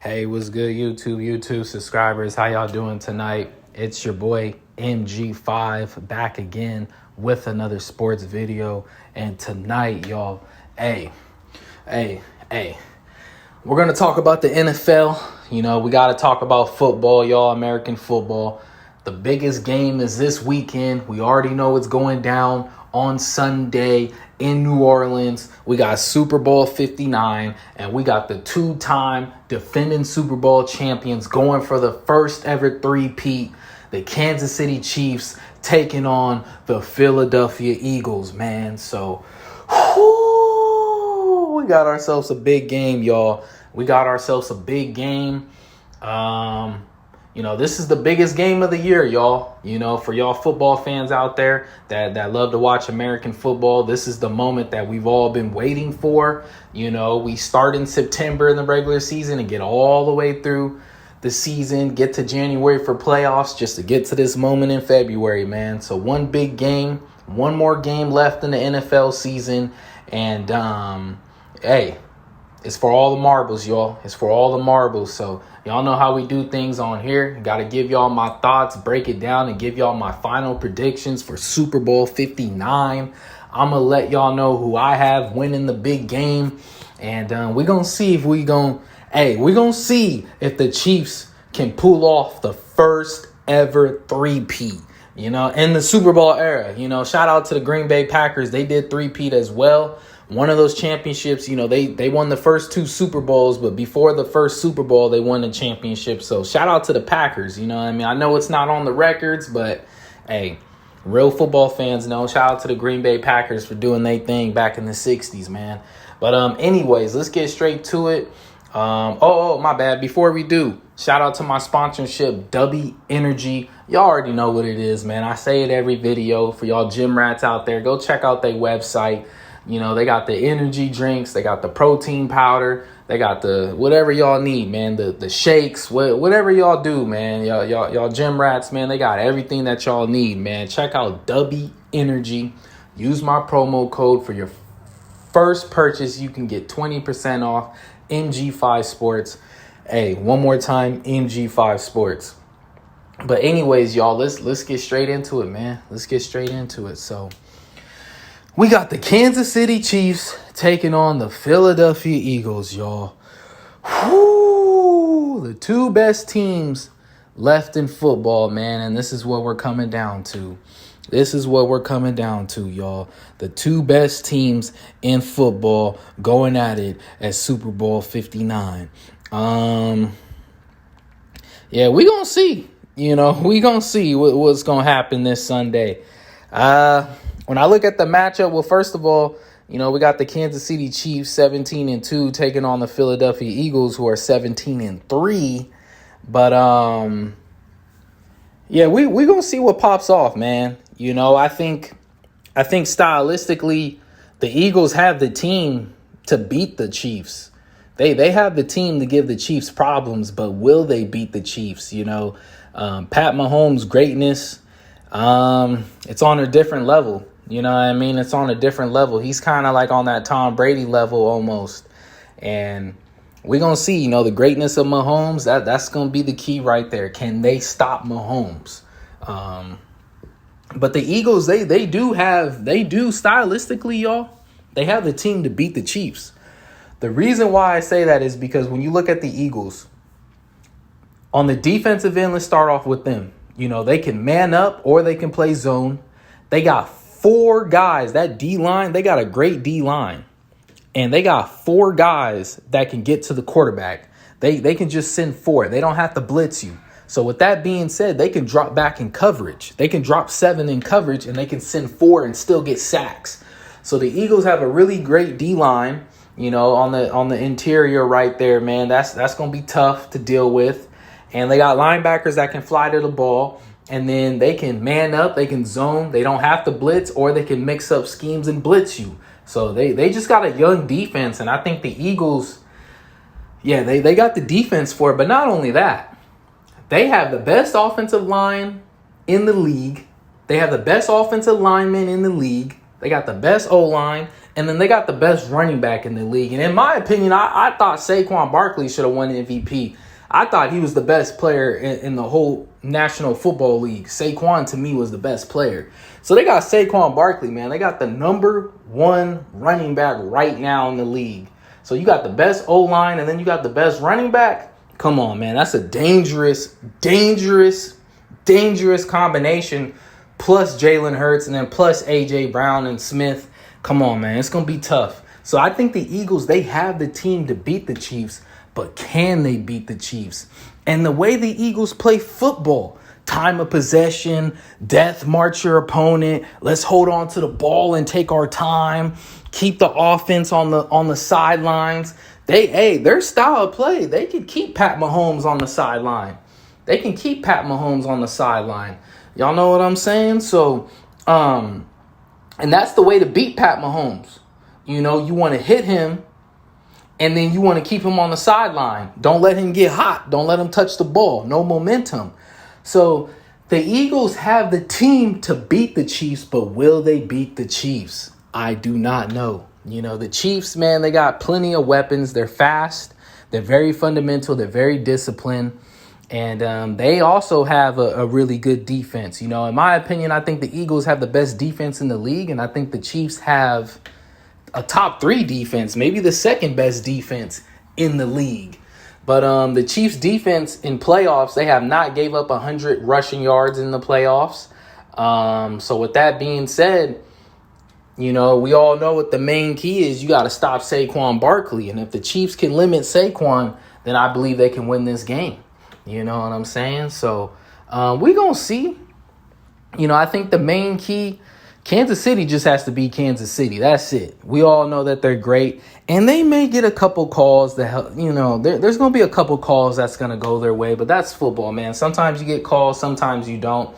Hey, what's good, YouTube subscribers? How y'all doing tonight? It's your boy MG5 back again with another sports video. And tonight, y'all, hey, we're going to talk about the NFL. You know, we got to talk about football, y'all, American football. The biggest game is this weekend. We already know it's going down on Sunday in New Orleans. We got Super Bowl 59, and we got the two-time defending Super Bowl champions going for the first ever three-peat. The Kansas City Chiefs taking on the Philadelphia Eagles, man. So, we got ourselves a big game, y'all. We got ourselves a big game. You know, this is the biggest game of the year, y'all. You know, for y'all football fans out there that love to watch American football, this is the moment that we've all been waiting for. You know, we start in September in the regular season and get all the way through the season, get to January for playoffs just to get to this moment in February, man. So one big game, one more game left in the NFL season. And, hey, it's for all the marbles, y'all. It's for all the marbles. So y'all know how we do things on here. Got to give y'all my thoughts, break it down, and give y'all my final predictions for Super Bowl 59. I'm going to let y'all know who I have winning the big game. And we're going to see if we're going to see if the Chiefs can pull off the first ever three-peat, you know, in the Super Bowl era. You know, shout out to the Green Bay Packers. They did three-peat as well. One of those championships, you know, they won the first two Super Bowls, but before the first Super Bowl, they won the championship. So shout out to the Packers. You know what I mean? I know it's not on the records, but hey, real football fans know. Shout out to the Green Bay Packers for doing their thing back in the 60s, man. But anyways, let's get straight to it. My bad. Before we do, shout out to my sponsorship, W Energy. Y'all already know what it is, man. I say it every video. For y'all gym rats out there, go check out their website. You know, they got the energy drinks, they got the protein powder, they got the whatever y'all need, man, the shakes, whatever y'all do, man. Y'all gym rats, man, they got everything that y'all need, man. Check out W Energy. Use my promo code for your first purchase. You can get 20% off MG5 Sports. Hey, one more time, MG5 Sports. But anyways, y'all, let's get straight into it, man. Let's get straight into it. So we got the Kansas City Chiefs taking on the Philadelphia Eagles, y'all. The two best teams left in football, man. And this is what we're coming down to. Y'all. The two best teams in football going at it at Super Bowl 59. Yeah, we gonna see. You know, we gonna see what's gonna happen this Sunday. When I look at the matchup, well, first of all, you know, we got the Kansas City Chiefs 17-2 taking on the Philadelphia Eagles, who are 17-3. But yeah, we gonna see what pops off, man. You know, I think stylistically, the Eagles have the team to beat the Chiefs. They have the team to give the Chiefs problems, but will they beat the Chiefs? You know, Pat Mahomes' greatness, it's on a different level. You know what I mean? It's on a different level. He's kind of like on that Tom Brady level almost. And we're going to see, you know, the greatness of Mahomes. That's going to be the key right there. Can they stop Mahomes? But the Eagles, they do stylistically, y'all, they have the team to beat the Chiefs. The reason why I say that is because when you look at the Eagles, on the defensive end, let's start off with them. You know, they can man up or they can play zone. They got 4 guys. That D-line, they got a great D-line. And they got 4 guys that can get to the quarterback. They can just send 4. They don't have to blitz you. So with that being said, they can drop back in coverage. They can drop 7 in coverage and they can send 4 and still get sacks. So the Eagles have a really great D-line, you know, on the interior right there, man. That's going to be tough to deal with. And they got linebackers that can fly to the ball. And then they can man up, they can zone, they don't have to blitz, or they can mix up schemes and blitz you. So they just got a young defense, and I think the Eagles, yeah, they got the defense for it. But not only that, they have the best offensive line in the league. They have the best offensive linemen in the league. They got the best O-line, And then they got the best running back in the league. And in my opinion, I thought Saquon Barkley should have won MVP. I thought he was the best player in the whole National Football League. Saquon, to me, was the best player. So they got Saquon Barkley, man. They got the number one running back right now in the league. So you got the best O-line, and then you got the best running back. Come on, man. That's a dangerous combination. Plus Jalen Hurts, and then plus A.J. Brown and Smith. Come on, man. It's going to be tough. So I think the Eagles, they have the team to beat the Chiefs, but can they beat the Chiefs? And the way the Eagles play football, time of possession, death march your opponent, let's hold on to the ball and take our time, keep the offense on the sidelines. Their style of play, they can keep Pat Mahomes on the sideline. Y'all know what I'm saying? So, and that's the way to beat Pat Mahomes. You know, you want to hit him, and then you want to keep him on the sideline. Don't let him get hot. Don't let him touch the ball. No momentum. So the Eagles have the team to beat the Chiefs, but will they beat the Chiefs? I do not know. You know, the Chiefs, man, they got plenty of weapons. They're fast. They're very fundamental. They're very disciplined. And they also have a really good defense. You know, in my opinion, I think the Eagles have the best defense in the league. And I think the Chiefs have a top 3 defense, maybe the second best defense in the league. But the Chiefs defense in playoffs, they have not gave up 100 rushing yards in the playoffs. So with that being said, you know, we all know what the main key is. You got to stop Saquon Barkley. And if the Chiefs can limit Saquon, then I believe they can win this game. You know what I'm saying? So we're going to see. You know, I think the main key, Kansas City just has to be Kansas City. That's it. We all know that they're great. And they may get a couple calls that, you know, there's going to be a couple calls that's going to go their way. But that's football, man. Sometimes you get calls. Sometimes you don't.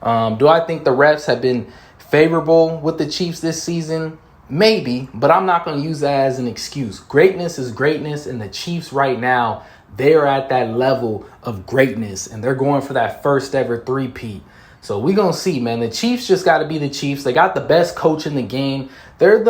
Do I think the refs have been favorable with the Chiefs this season? Maybe. But I'm not going to use that as an excuse. Greatness is greatness. And the Chiefs right now, they're at that level of greatness, and they're going for that first ever three-peat. So we're going to see, man. The Chiefs just got to be the Chiefs. They got the best coach in the game. They're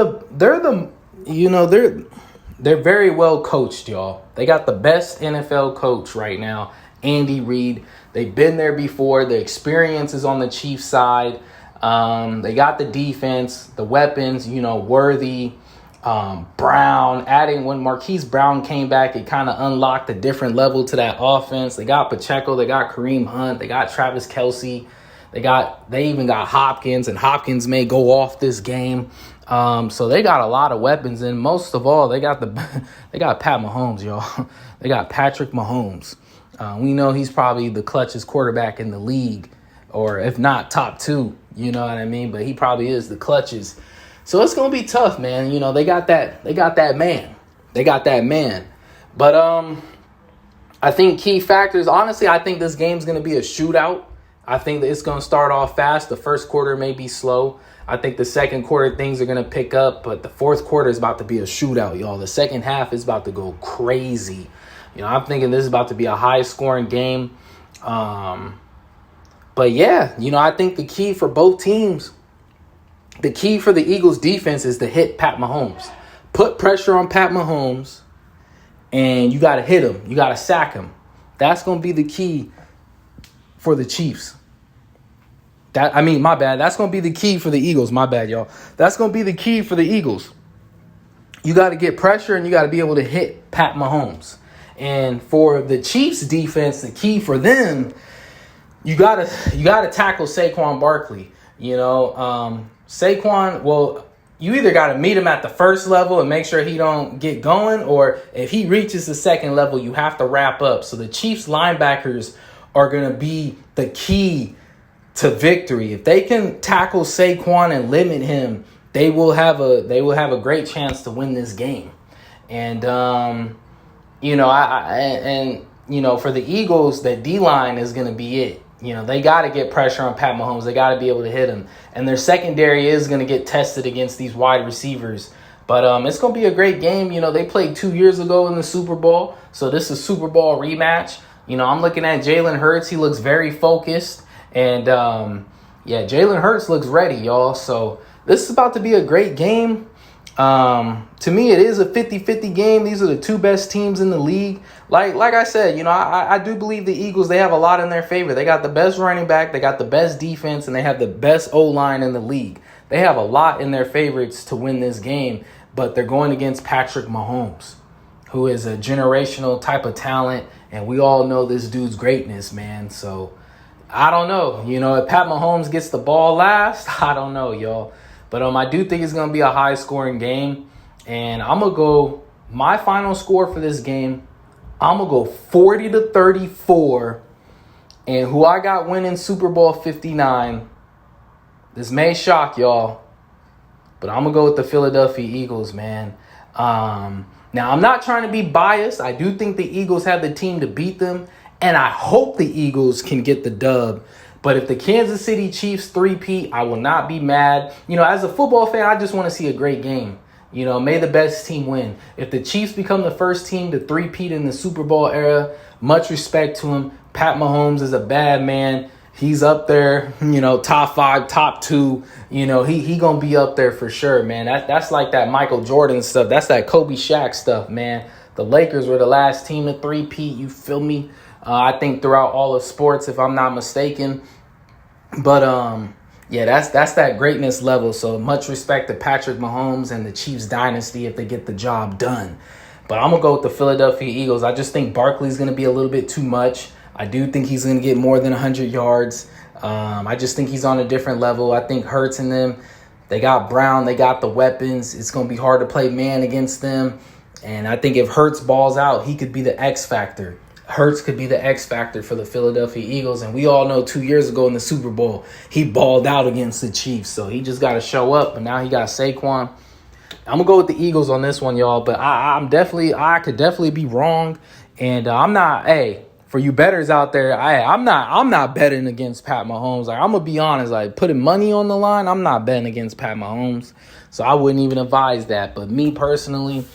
very well coached, y'all. They got the best NFL coach right now, Andy Reid. They've been there before. The experience is on the Chiefs side. They got the defense, the weapons, you know, Worthy, Brown. Adding when Marquise Brown came back, it kind of unlocked a different level to that offense. They got Pacheco, they got Kareem Hunt, they got Travis Kelce, they even got Hopkins, and Hopkins may go off this game. So they got a lot of weapons, and most of all, they got Pat Mahomes, y'all. They got Patrick Mahomes. We know he's probably the clutchest quarterback in the league, or if not top 2, you know what I mean? But he probably is the clutchest. So it's going to be tough, man. You know, they got that man. But I think key factors, honestly, I think this game's going to be a shootout. I think that it's going to start off fast. The first quarter may be slow. I think the second quarter things are going to pick up, but the fourth quarter is about to be a shootout, y'all. The second half is about to go crazy. You know, I'm thinking this is about to be a high-scoring game. But, yeah, you know, I think the key for both teams, the key for the Eagles defense is to hit Pat Mahomes. Put pressure on Pat Mahomes, and you got to hit him. You got to sack him. That's going to be the key for the Chiefs. My bad. That's going to be the key for the Eagles. My bad, y'all. That's going to be the key for the Eagles. You got to get pressure, and you got to be able to hit Pat Mahomes. And for the Chiefs defense, the key for them, you got to tackle Saquon Barkley. You know, Saquon, well, you either got to meet him at the first level and make sure he don't get going, or if he reaches the second level, you have to wrap up. So the Chiefs linebackers are going to be the key to victory. If they can tackle Saquon and limit him, they will have a great chance to win this game. And you know, for the Eagles, the D-line is going to be it. You know, they got to get pressure on Pat Mahomes. They got to be able to hit him. And their secondary is going to get tested against these wide receivers. But it's going to be a great game. You know, they played 2 years ago in the Super Bowl. So this is a Super Bowl rematch. You know, I'm looking at Jalen Hurts. He looks very focused. And, Jalen Hurts looks ready, y'all. So this is about to be a great game. To me, it is a 50-50 game. These are the two best teams in the league. Like I said, I do believe the Eagles, they have a lot in their favor. They got the best running back, they got the best defense, and they have the best O-line in the league. They have a lot in their favorites to win this game, but they're going against Patrick Mahomes, who is a generational type of talent, and we all know this dude's greatness, man. So I don't know. If Pat Mahomes gets the ball last, I don't know, y'all. But I do think it's going to be a high-scoring game, and I'm going to go, my final score for this game, I'm going to go 40-34, and who I got winning Super Bowl 59, this may shock y'all, but I'm going to go with the Philadelphia Eagles, man. Now, I'm not trying to be biased. I do think the Eagles have the team to beat them, and I hope the Eagles can get the dub. But if the Kansas City Chiefs three-peat, I will not be mad. As a football fan, I just want to see a great game. May the best team win. If the Chiefs become the first team to three-peat in the Super Bowl era, much respect to him. Pat Mahomes is a bad man. He's up there, top 5, top 2. He gonna be up there for sure, man. That's like that Michael Jordan stuff. That's that Kobe Shaq stuff, man. The Lakers were the last team to three-peat. You feel me? I think throughout all of sports, if I'm not mistaken. But yeah, that's that greatness level. So much respect to Patrick Mahomes and the Chiefs dynasty if they get the job done. But I'm going to go with the Philadelphia Eagles. I just think Barkley's going to be a little bit too much. I do think he's going to get more than 100 yards. I just think he's on a different level. I think Hurts and them, they got Brown, they got the weapons. It's going to be hard to play man against them. And I think if Hurts balls out, he could be the X factor. Hurts could be the X factor for the Philadelphia Eagles. And we all know 2 years ago in the Super Bowl, he balled out against the Chiefs. So he just got to show up. But now he got Saquon. I'm going to go with the Eagles on this one, y'all. But I could definitely be wrong. And I'm not, for you bettors out there, I'm not betting against Pat Mahomes. Like, I'm going to be honest, like putting money on the line, I'm not betting against Pat Mahomes. So I wouldn't even advise that. But me personally,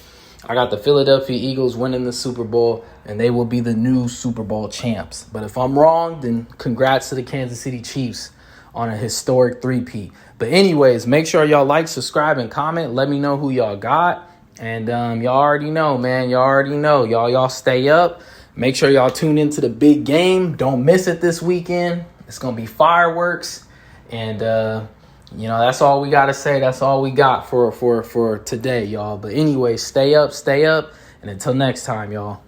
I got the Philadelphia Eagles winning the Super Bowl, and they will be the new Super Bowl champs. But if I'm wrong, then congrats to the Kansas City Chiefs on a historic three-peat. But anyways, make sure y'all like, subscribe, and comment. Let me know who y'all got. And y'all already know, man. Y'all already know. Y'all stay up. Make sure y'all tune into the big game. Don't miss it this weekend. It's going to be fireworks. And, that's all we got to say. That's all we got for today, y'all. But anyway, stay up. And until next time, y'all.